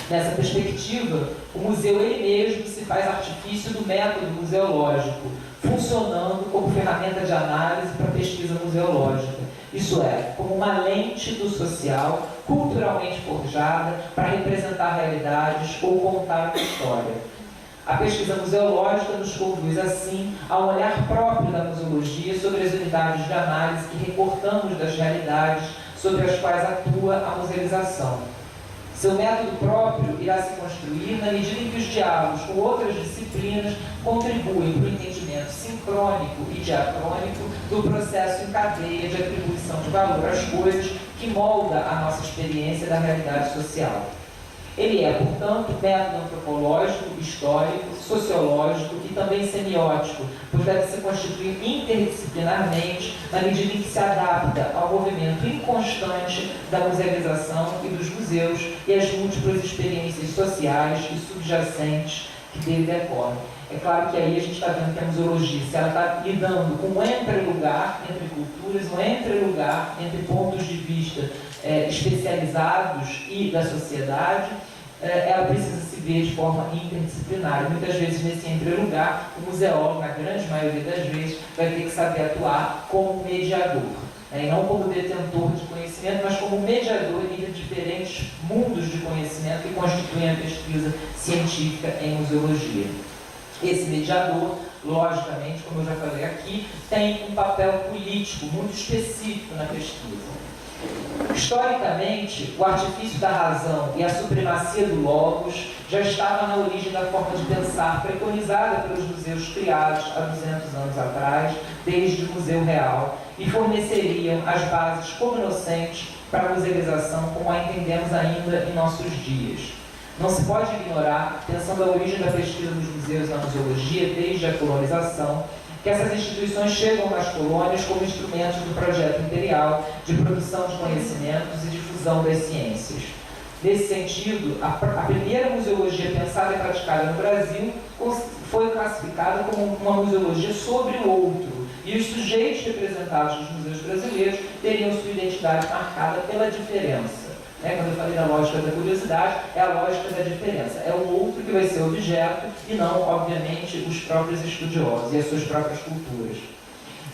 [SPEAKER 2] Nessa perspectiva, o museu ele mesmo se faz artifício do método museológico, funcionando como ferramenta de análise para a pesquisa museológica, isso é, como uma lente do social culturalmente forjada para representar realidades ou contar uma história. A pesquisa museológica nos conduz, assim, a um olhar próprio da museologia sobre as unidades de análise que recortamos das realidades sobre as quais atua a musealização. Seu método próprio irá se construir na medida em que os diálogos com outras disciplinas contribuem para o entendimento sincrônico e diacrônico do processo em cadeia de atribuição de valor às coisas que molda a nossa experiência da realidade social. Ele é, portanto, método antropológico, histórico, sociológico e também semiótico, pois deve se constituir interdisciplinarmente na medida em que se adapta ao movimento inconstante da musealização e dos museus e às múltiplas experiências sociais e subjacentes que dele decorrem. É claro que aí a gente está vendo que a museologia, se ela está lidando com um entrelugar entre culturas, um entrelugar entre pontos de vista especializados e da sociedade, ela precisa se ver de forma interdisciplinar. Muitas vezes, nesse entrelugar, o museólogo, na grande maioria das vezes, vai ter que saber atuar como mediador. e não como detentor de conhecimento, mas como mediador entre diferentes mundos de conhecimento que constituem a pesquisa científica em museologia. Esse mediador, logicamente, como eu já falei aqui, tem um papel político muito específico na pesquisa. Historicamente, o artifício da razão e a supremacia do logos já estava na origem da forma de pensar preconizada pelos museus criados há 200 anos atrás, desde o Museu Real, e forneceriam as bases cognoscentes para a musealização como a entendemos ainda em nossos dias. Não se pode ignorar, pensando a origem da pesquisa dos museus na museologia desde a colonização, que essas instituições chegam nas colônias como instrumentos do projeto imperial de produção de conhecimentos e difusão das ciências. Nesse sentido, a primeira museologia pensada e praticada no Brasil foi classificada como uma museologia sobre o outro, e os sujeitos representados nos museus brasileiros teriam sua identidade marcada pela diferença. Quando eu falei da lógica da curiosidade, é a lógica da diferença. É o outro que vai ser objeto e não, obviamente, os próprios estudiosos e as suas próprias culturas.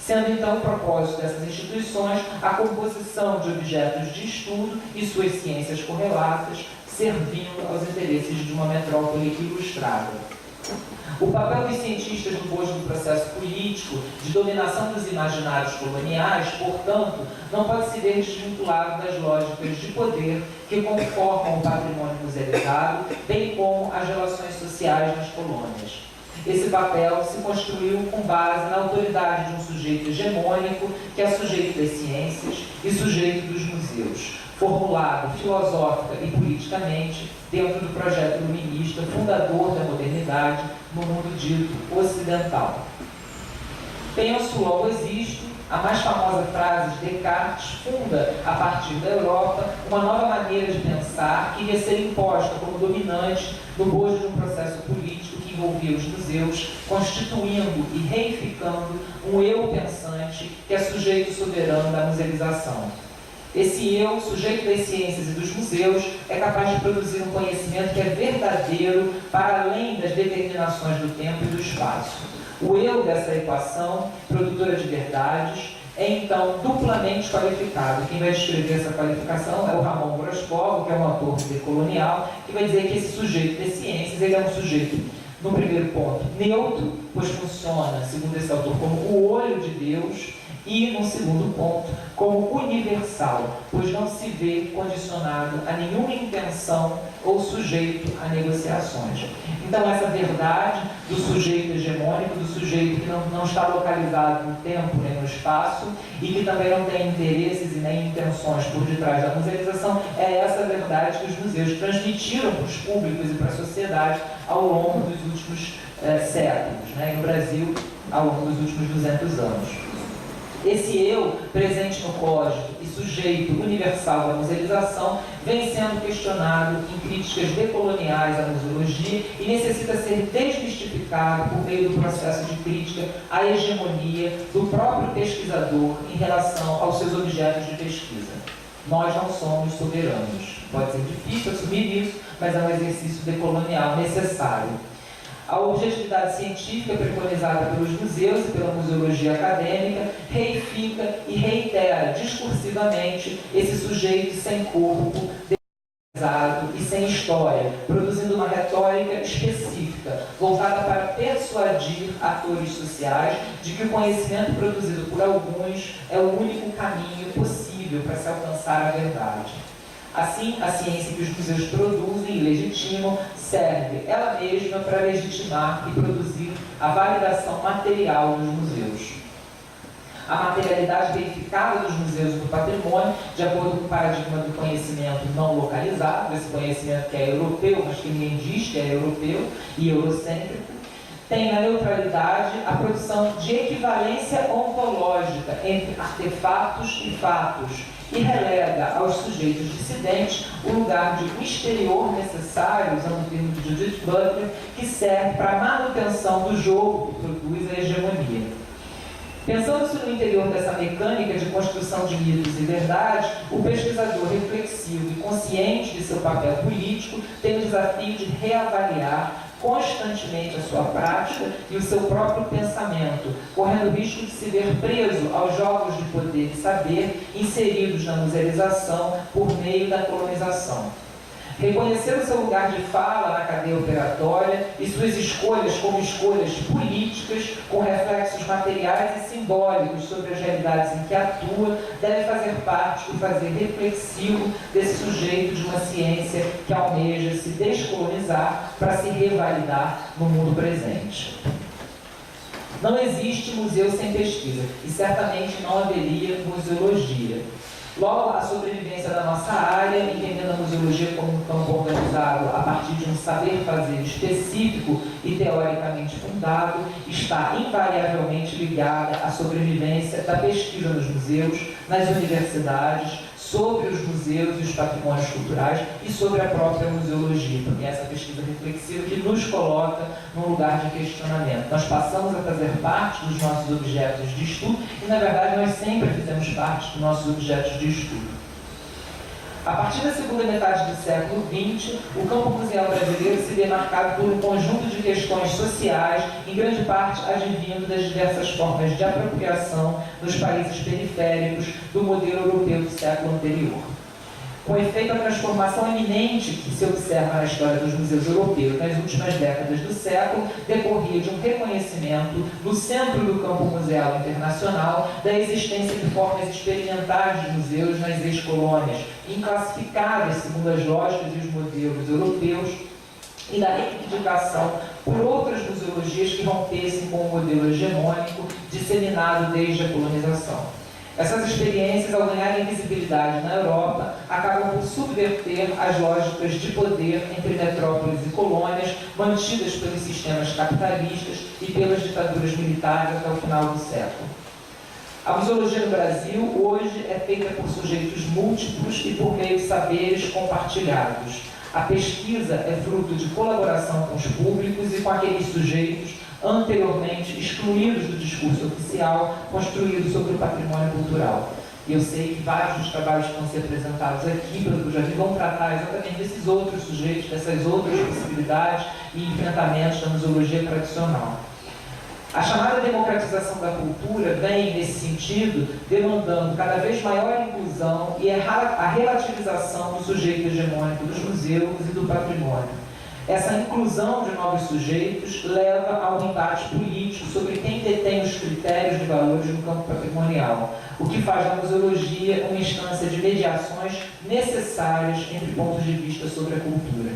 [SPEAKER 2] Sendo, então, o propósito dessas instituições a composição de objetos de estudo e suas ciências correlatas, servindo aos interesses de uma metrópole ilustrada. O papel dos cientistas no bojo do processo político de dominação dos imaginários coloniais, portanto, não pode se ver desvinculado das lógicas de poder que conformam o patrimônio musealizado, bem como as relações sociais nas colônias. Esse papel se construiu com base na autoridade de um sujeito hegemônico, que é sujeito das ciências e sujeito dos museus, formulado filosófica e politicamente dentro do projeto iluminista fundador da modernidade no mundo dito ocidental. Penso, logo existo, a mais famosa frase de Descartes funda, a partir da Europa, uma nova maneira de pensar que iria ser imposta como dominante no bojo de um processo político que envolvia os museus, constituindo e reificando um eu pensante que é sujeito soberano da musealização. Esse eu, sujeito das ciências e dos museus, é capaz de produzir um conhecimento que é verdadeiro para além das determinações do tempo e do espaço. O eu dessa equação, produtora de verdades, é então duplamente qualificado. Quem vai descrever essa qualificação é o Ramon Grosbovo, que é um autor decolonial, que vai dizer que esse sujeito das ciências ele é um sujeito, no primeiro ponto, neutro, pois funciona, segundo esse autor, como o olho de Deus, e, no segundo ponto, como universal, pois não se vê condicionado a nenhuma intenção ou sujeito a negociações. Então, essa verdade do sujeito hegemônico, do sujeito que não está localizado no tempo nem no espaço e que também não tem interesses e nem intenções por detrás da musealização, é essa verdade que os museus transmitiram para os públicos e para a sociedade ao longo dos últimos séculos, e no Brasil, ao longo dos últimos 200 anos. Esse eu, presente no código e sujeito universal da musealização, vem sendo questionado em críticas decoloniais à museologia e necessita ser desmistificado por meio do processo de crítica à hegemonia do próprio pesquisador em relação aos seus objetos de pesquisa. Nós não somos soberanos. Pode ser difícil assumir isso, mas é um exercício decolonial necessário. A objetividade científica preconizada pelos museus e pela museologia acadêmica reifica e reitera discursivamente esse sujeito sem corpo, desado e sem história, produzindo uma retórica específica, voltada para persuadir atores sociais de que o conhecimento produzido por alguns é o único caminho possível para se alcançar a verdade. Assim, a ciência que os museus produzem e legitimam serve ela mesma para legitimar e produzir a validação material dos museus. A materialidade verificada dos museus e do patrimônio, de acordo com o paradigma do conhecimento não localizado, esse conhecimento que é europeu, mas que ninguém diz que é europeu e eurocêntrico, tem na neutralidade a produção de equivalência ontológica entre artefatos e fatos, e relega aos sujeitos dissidentes o lugar de exterior necessário, usando o termo de Judith Butler, que serve para a manutenção do jogo que produz a hegemonia. Pensando-se no interior dessa mecânica de construção de mitos e verdades, o pesquisador reflexivo e consciente de seu papel político tem o desafio de reavaliar constantemente a sua prática e o seu próprio pensamento, correndo o risco de se ver preso aos jogos de poder e saber inseridos na musealização por meio da colonização. Reconhecer o seu lugar de fala na cadeia operatória e suas escolhas como escolhas políticas, com reflexos materiais e simbólicos sobre as realidades em que atua, deve fazer parte do fazer reflexivo desse sujeito de uma ciência que almeja se descolonizar para se revalidar no mundo presente. Não existe museu sem pesquisa, e certamente não haveria museologia. Logo, a sobrevivência da nossa área, entendendo a museologia como um campo organizado a partir de um saber fazer específico e teoricamente fundado, está invariavelmente ligada à sobrevivência da pesquisa nos museus, nas universidades, sobre os museus e os patrimônios culturais e sobre a própria museologia, porque é essa pesquisa reflexiva que nos coloca num lugar de questionamento. Nós passamos a fazer parte dos nossos objetos de estudo e, na verdade, nós sempre fizemos parte dos nossos objetos de estudo. A partir da segunda metade do século XX, o campo museal brasileiro se vê marcado por um conjunto de questões sociais, em grande parte advindo das diversas formas de apropriação nos países periféricos do modelo europeu do século anterior. Com efeito, a transformação eminente que se observa na história dos museus europeus nas últimas décadas do século decorria de um reconhecimento no centro do campo museal internacional da existência de formas experimentais de museus nas ex-colônias, inclassificáveis segundo as lógicas e os modelos europeus, e da reivindicação por outras museologias que rompessem com o modelo hegemônico disseminado desde a colonização. Essas experiências, ao ganharem visibilidade na Europa, acabam por subverter as lógicas de poder entre metrópoles e colônias mantidas pelos sistemas capitalistas e pelas ditaduras militares até o final do século. A museologia no Brasil hoje é feita por sujeitos múltiplos e por meio de saberes compartilhados. A pesquisa é fruto de colaboração com os públicos e com aqueles sujeitos anteriormente excluídos do discurso oficial construído sobre o patrimônio cultural. E eu sei que vários dos trabalhos que vão ser apresentados aqui, pelo que eu já vi, vão tratar exatamente desses outros sujeitos, dessas outras possibilidades e enfrentamentos da museologia tradicional. A chamada democratização da cultura vem, nesse sentido, demandando cada vez maior inclusão e a relativização do sujeito hegemônico dos museus e do patrimônio. Essa inclusão de novos sujeitos leva a um embate político sobre quem detém os critérios de valores no campo patrimonial, o que faz da museologia uma instância de mediações necessárias entre pontos de vista sobre a cultura.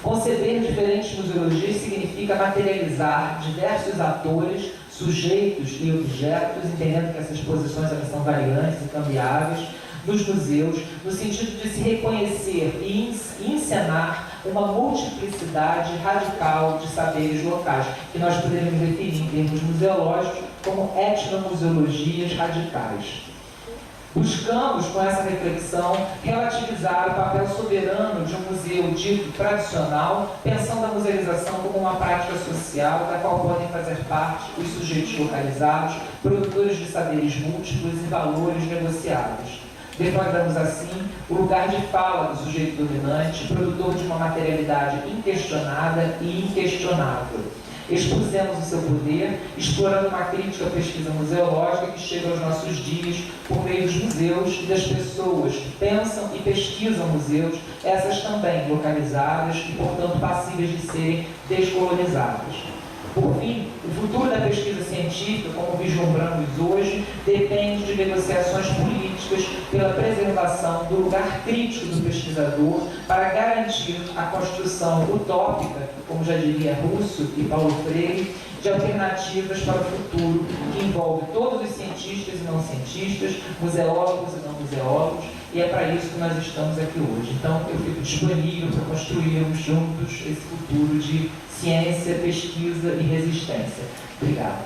[SPEAKER 2] Conceber diferentes museologias significa materializar diversos atores, sujeitos e objetos, entendendo que essas posições elas são variantes e cambiáveis, nos museus, no sentido de se reconhecer e encenar uma multiplicidade radical de saberes locais, que nós poderíamos definir em termos museológicos como etnomuseologias radicais. Buscamos, com essa reflexão, relativizar o papel soberano de um museu dito tradicional, pensando a musealização como uma prática social da qual podem fazer parte os sujeitos localizados, produtores de saberes múltiplos e valores negociados. Defendamos assim o lugar de fala do sujeito dominante, produtor de uma materialidade inquestionada e inquestionável. Expusemos o seu poder, explorando uma crítica à pesquisa museológica que chega aos nossos dias por meio dos museus e das pessoas que pensam e pesquisam museus, essas também localizadas e, portanto, passíveis de serem descolonizadas. Por fim, o futuro da pesquisa científica, como vislumbramos hoje, depende de negociações políticas pela preservação do lugar crítico do pesquisador para garantir a construção utópica, como já diria Russo e Paulo Freire, de alternativas para o futuro, que envolve todos os cientistas e não cientistas, museólogos e não museólogos, e é para isso que nós estamos aqui hoje. Então, eu fico disponível para construirmos juntos esse futuro de ciência, pesquisa e resistência. Obrigado.